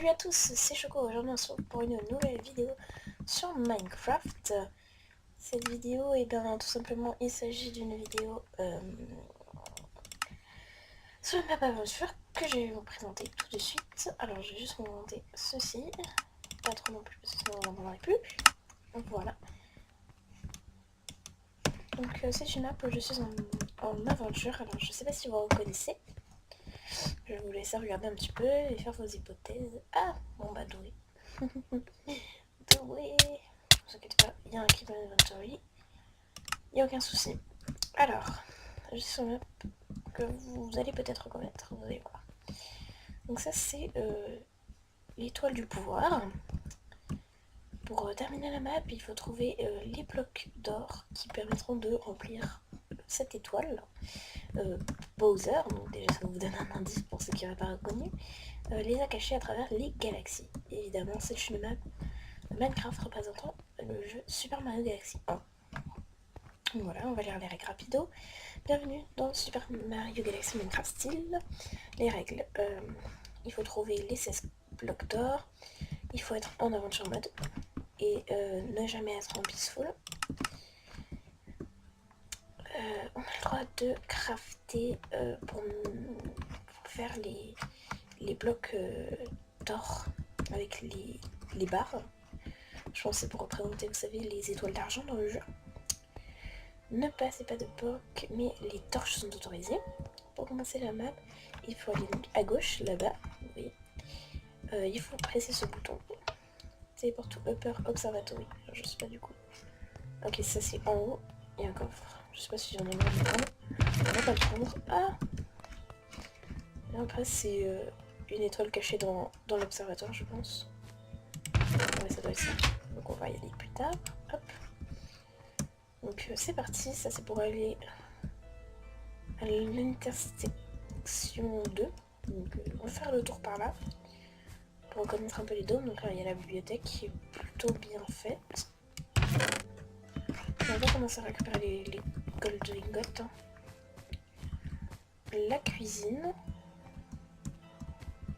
Salut à tous, c'est Choco. Aujourd'hui on se retrouve pour une nouvelle vidéo sur Minecraft. Cette vidéo, et bien tout simplement il s'agit d'une vidéo sur une map aventure que je vais vous présenter tout de suite. Alors je vais juste vous monter ceci, pas trop non plus parce que sinon on n'en parlerait plus. Donc voilà. Donc c'est une map où je suis en aventure, alors je sais pas si vous reconnaissez. Je vais vous laisser regarder un petit peu et faire vos hypothèses. Ah bon bah doué. Doué. Ne vous inquiétez pas, il y a un keep on inventory. Il n'y a aucun souci. Alors, je suis sur une map que vous allez peut-être reconnaître, vous allez voir. Donc ça c'est l'étoile du pouvoir. Pour terminer la map, il faut trouver les blocs d'or qui permettront de remplir cette étoile. Bowser, donc déjà ça vous donne un indice pour ceux qui n'auraient pas reconnu, les a cachés à travers les galaxies. Évidemment, c'est une map Minecraft représentant le jeu Super Mario Galaxy 1. Voilà, on va lire les règles rapido. Bienvenue dans Super Mario Galaxy Minecraft Style. Les règles, il faut trouver les 16 blocs d'or, il faut être en aventure mode et ne jamais être en peaceful. On a le droit de crafter pour faire les blocs d'or avec les barres. Je pense que c'est pour représenter, vous savez, les étoiles d'argent dans le jeu. Ne passez pas de blocs, mais les torches sont autorisées. Pour commencer la map, il faut aller donc à gauche, là-bas. Oui. Il faut presser ce bouton. Téléport to Upper Observatory. Alors, je sais pas du coup. Ok, ça c'est en haut. Il y a un coffre. Je sais pas si j'en ai marre de prendre. On va pas le prendre. Ah. Et après c'est une étoile cachée dans l'observatoire, je pense. Ouais, ça doit être ça. Donc on va y aller plus tard. Hop. Donc c'est parti. Ça c'est pour aller à l'intersection 2. Donc on va faire le tour par là pour reconnaître un peu les dômes. Donc là il y a la bibliothèque qui est plutôt bien faite. On va commencer à récupérer les gold ingots. La cuisine,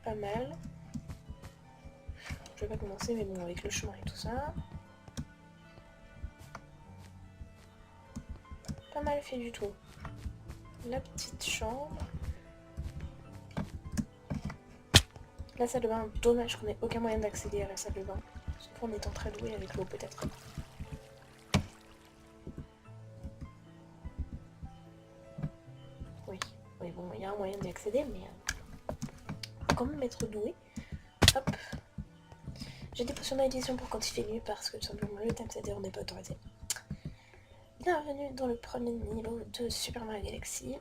pas mal. Je vais pas commencer, mais bon, avec le chemin et tout ça. Pas mal fait du tout. La petite chambre. La salle de bain, dommage qu'on ait aucun moyen d'accéder à la salle de bain. Sauf en étant très doué avec l'eau peut-être. Oui, bon, il y a un moyen d'y accéder, mais faut quand même être doué. Hop. J'ai des potions d'édition pour quand il fait nuit parce que tout simplement le thème c'est-à-dire on n'est pas autorisé. Bienvenue dans le premier niveau de Super Mario Galaxy.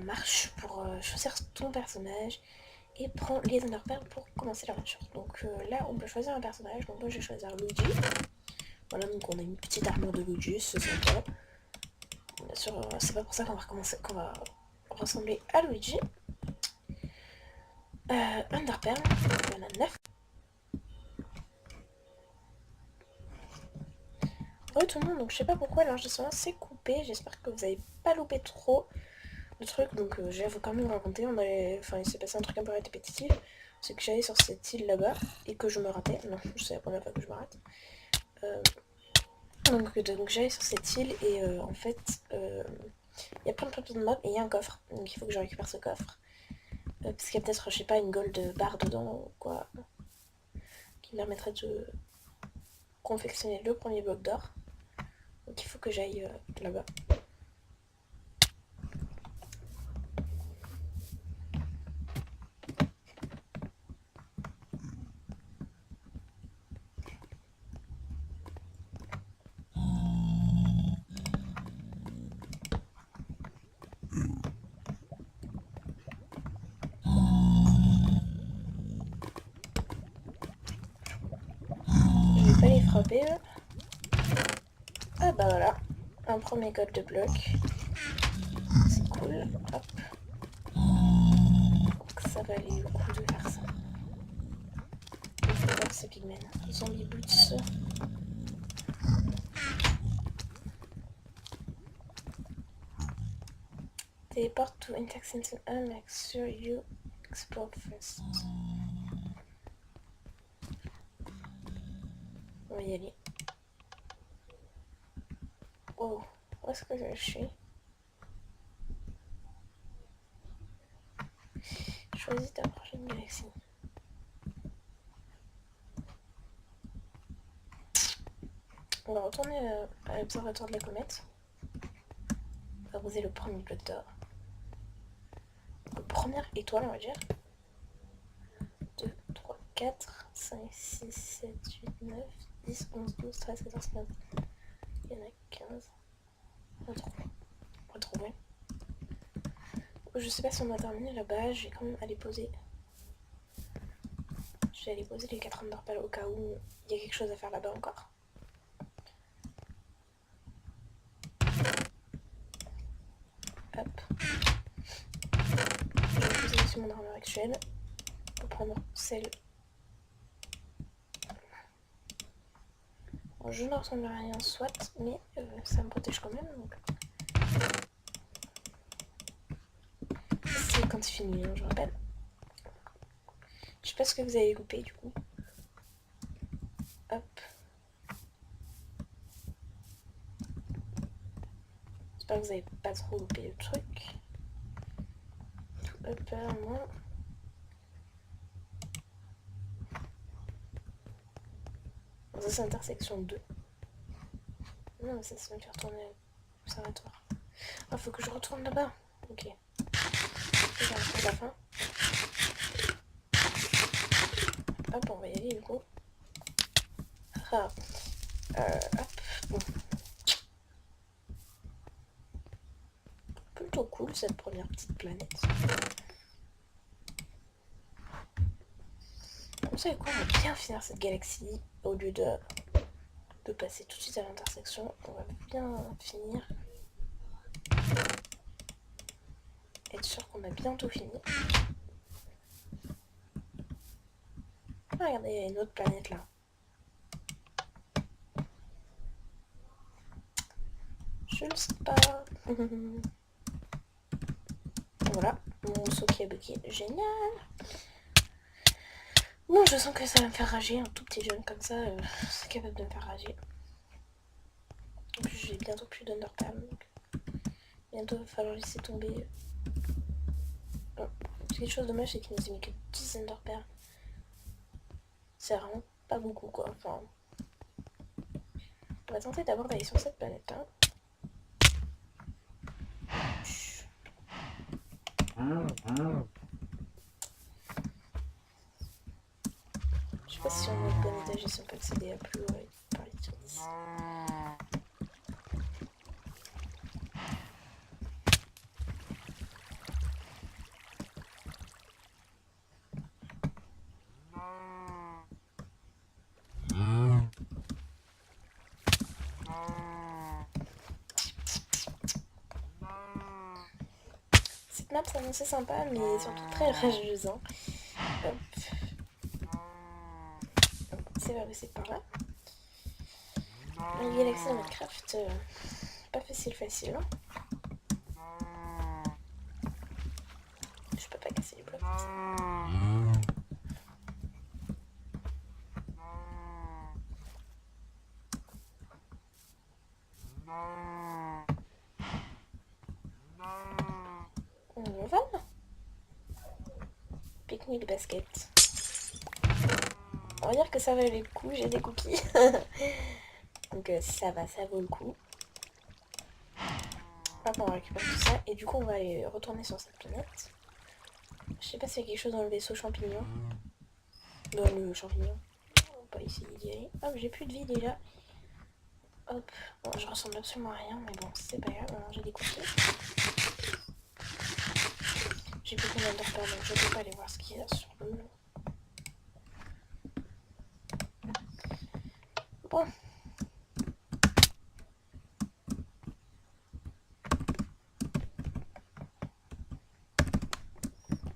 Marche pour choisir ton personnage et prends les Ender Pearls pour commencer l'aventure. Donc là on peut choisir un personnage, donc moi je vais choisir Luigi. Voilà, donc on a une petite armure de Luigi, c'est sympa. Bien sûr, c'est pas pour ça qu'on va ressembler à Luigi. Ender Pearl, il y en a 9. Oui tout le monde, donc je sais pas pourquoi l'enregistrement s'est coupé, j'espère que vous avez pas loupé trop le truc, donc j'ai quand même raconter, il s'est passé un truc un peu répétitif, c'est que j'allais sur cette île là-bas et que je me ratais, non, c'est la première fois que je me rate. Donc j'allais sur cette île et en fait, il y a plein de mobs et il y a un coffre, donc il faut que je récupère ce coffre. Parce qu'il y a peut-être, je sais pas, une gold bar dedans ou quoi, qui me permettrait de confectionner le premier bloc d'or. Donc il faut que j'aille là-bas. Je vais pas les frapper. Ah bah voilà, un premier code de bloc. C'est cool. Hop. Donc ça va aller le coup de faire ça. Il faut voir ces pigmen. Zombie boots. Teleport to Intersection 1, make sure you Explore first. On va y aller. Oh, où est-ce que je suis? Choisis ta prochaine galaxie. On va retourner à l'observatoire de la comète. On va poser le premier bloc d'or. Première étoile, on va dire. 2, 3, 4, 5, 6, 7, 8, 9, 10, 11, 12, 13, 14, 15. Il y en a 15. On va trouver. Je sais pas si on a terminé là-bas. Je vais quand même aller poser. Je vais aller poser les 4 Underpals au cas où il y a quelque chose à faire là-bas encore. Hop. Je vais poser aussi mon armure actuelle. Pour prendre celle. Bon, je ne ressemble à rien soit, mais ça me protège quand même. Donc. C'est quand c'est fini, hein, je rappelle. Je sais pas ce que vous avez loupé du coup. Hop. J'espère que vous avez pas trop loupé le truc. Tout upper, moi. Bon, ça c'est intersection 2. Non, mais ça me fait retourner à l'observatoire. Ah, faut que je retourne là-bas. Ok. J'arrive à la fin. Hop, on va y aller du coup. Ah. Hop. Bon. Plutôt cool cette première petite planète. Vous savez quoi, on va bien finir cette galaxie au lieu de passer tout de suite à l'intersection. On va bien finir. Être sûr qu'on a bientôt fini. Ah, regardez, il y a une autre planète là. Je ne sais pas. Voilà, mon saut qui a bugué. Génial. Bon, je sens que ça va me faire rager. Un tout petit jeune comme ça, c'est capable de me faire rager. En plus, j'ai bientôt plus d'Underpal. Donc bientôt, il va falloir laisser tomber. Bon, quelque chose de dommage, c'est qu'il nous a mis que 10 Underpal. C'est vraiment pas beaucoup, quoi. Enfin, on va tenter d'abord d'aller sur cette planète-là. Je sais pas si on est au bon étage et si on peut accéder à plus haut par les tirs d'ici. Cette map s'annonçait sympa, mais surtout très rageuse. Hein. Hop. C'est vers c'est par là. La galaxie de Minecraft, pas facile. Hein. Je peux pas casser les blocs. On va là. Pique-nique basket. On va dire que ça valait le coup, j'ai des cookies. Donc ça va, ça vaut le coup. Hop, on récupère tout ça. Et du coup, on va aller retourner sur cette planète. Je sais pas s'il y a quelque chose dans le vaisseau champignon. Dans le champignon. On va essayer d'y aller. Hop, j'ai plus de vie déjà. Hop. Bon, je ressemble absolument à rien, mais bon, c'est pas grave. J'ai des cookies. J'ai plus combien de repères, donc je peux pas aller voir ce qu'il y a sur eux. Bon.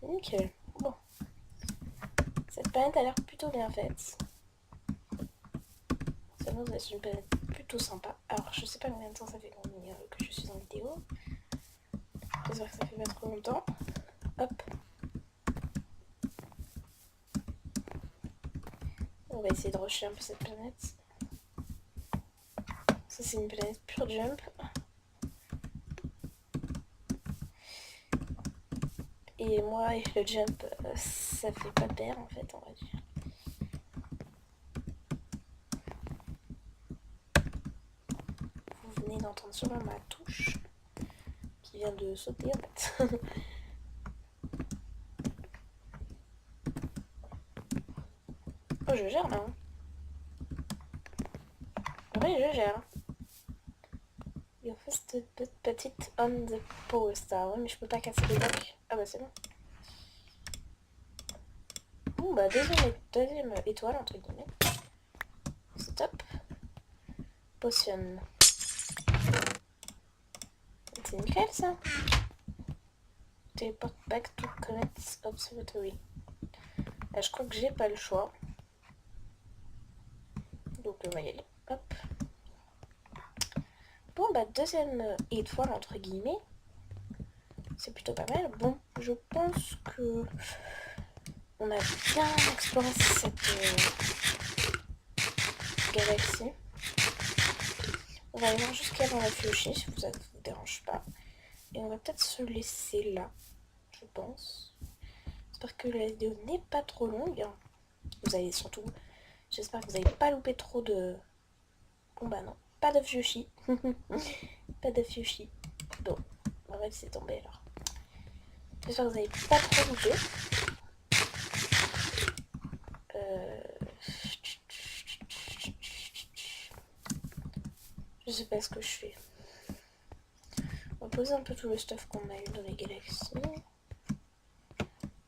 Nickel. Bon. Cette planète a l'air plutôt bien faite. Ça nous laisse une planète plutôt sympa. Alors, je sais pas combien de temps ça fait que je suis en vidéo. J'espère que ça fait pas trop longtemps. Hop. On va essayer de rusher un peu cette planète. Ça c'est une planète pure jump. Et moi et le jump, ça fait pas pair en fait, on va dire. Vous venez d'entendre sûrement ma touche qui vient de sauter en fait. Oh, je gère là. Hein. Oui, je gère. Your first petite on the power star. Ouais, mais je peux pas casser les blocs. Ah bah c'est bon. Bon bah deuxième étoile entre guillemets. Stop. Potion. C'est nickel ça. Teleport back to Comet's Observatory. Là, je crois que j'ai pas le choix. Donc on va y aller. Hop. Bon bah deuxième étoile entre guillemets. C'est plutôt pas mal. Bon, je pense que on a bien exploré cette galaxie. On va aller voir jusqu'à dans la Fushi si ça ne vous dérange pas. Et on va peut-être se laisser là, je pense. J'espère que la vidéo n'est pas trop longue. Vous allez surtout... J'espère que vous n'allez pas louper trop de... Bon bah non, pas de Fushi. Pas de Fushi. Bon, on va laisser tomber alors. J'espère que vous n'allez pas trop louper. Je sais pas ce que je fais. On va poser un peu tout le stuff qu'on a eu dans les galaxies.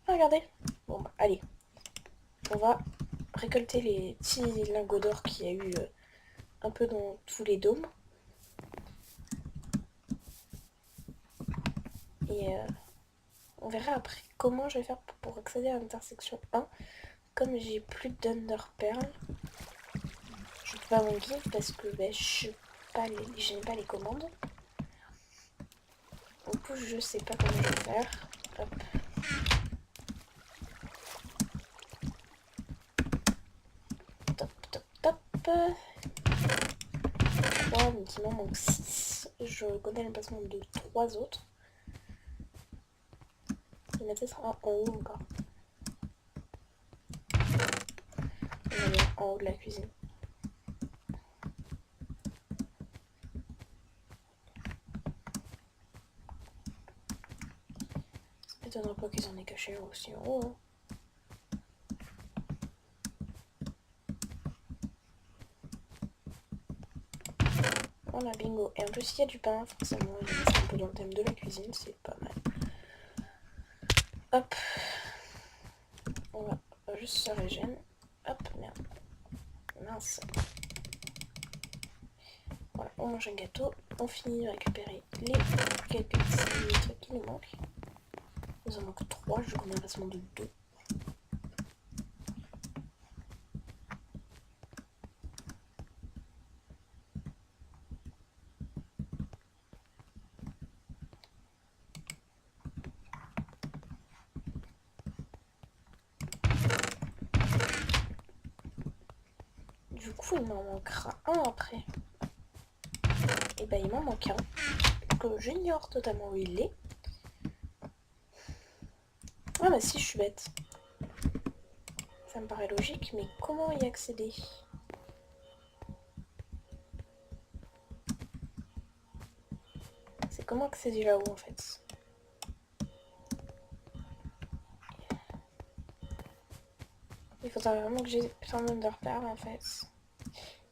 Ah, regardez. Bon bah allez. On va récolter les petits lingots d'or qu'il y a eu un peu dans tous les dômes. Et on verra après comment je vais faire pour accéder à l'intersection 1. Comme j'ai plus d'Underpearl, je peux pas mon guide parce que ben, je n'ai pas les commandes. Du coup, je sais pas comment je vais faire. Hop. Top, top, top. 3, donc il m'en manque 6. Je connais l'emplacement de 3 autres. Il y en a peut-être un en haut encore. Il y en a un en haut de la cuisine. Ça m'étonnerait pas qu'ils en aient caché aussi en haut. Hein. Voilà, bingo. Et en plus, il y a du pain, forcément. Il y a un peu dans le thème de la cuisine, c'est pas mal. Hop. On va juste se régénérer. Hop, merde. Mince. Voilà, on mange un gâteau. On finit de récupérer les quelques petits trucs qui nous manquent. Il nous en manque 3, je connais un placement de 2. Du coup, il m'en manquera un après. Et ben, il m'en manque un. Que j'ignore totalement où il est. Ah bah si, je suis bête. Ça me paraît logique, mais comment y accéder? C'est comment accéder là-haut en fait? Il faudra vraiment que j'ai plein d'Underpearl en fait.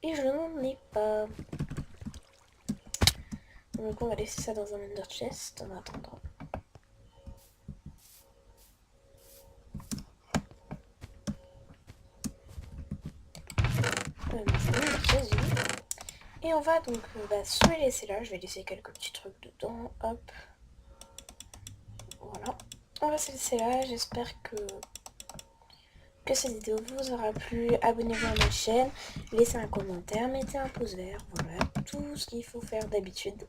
Et je n'en ai pas. Donc on va laisser ça dans un Under Chest en attendant. Et on va donc se les laisser là. Je vais laisser quelques petits trucs dedans. Hop. Voilà. On va se laisser là. J'espère que cette vidéo vous aura plu. Abonnez-vous à ma chaîne. Laissez un commentaire. Mettez un pouce vert. Voilà. Tout ce qu'il faut faire d'habitude.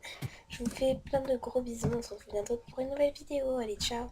Je vous fais plein de gros bisous. On se retrouve bientôt pour une nouvelle vidéo. Allez, ciao.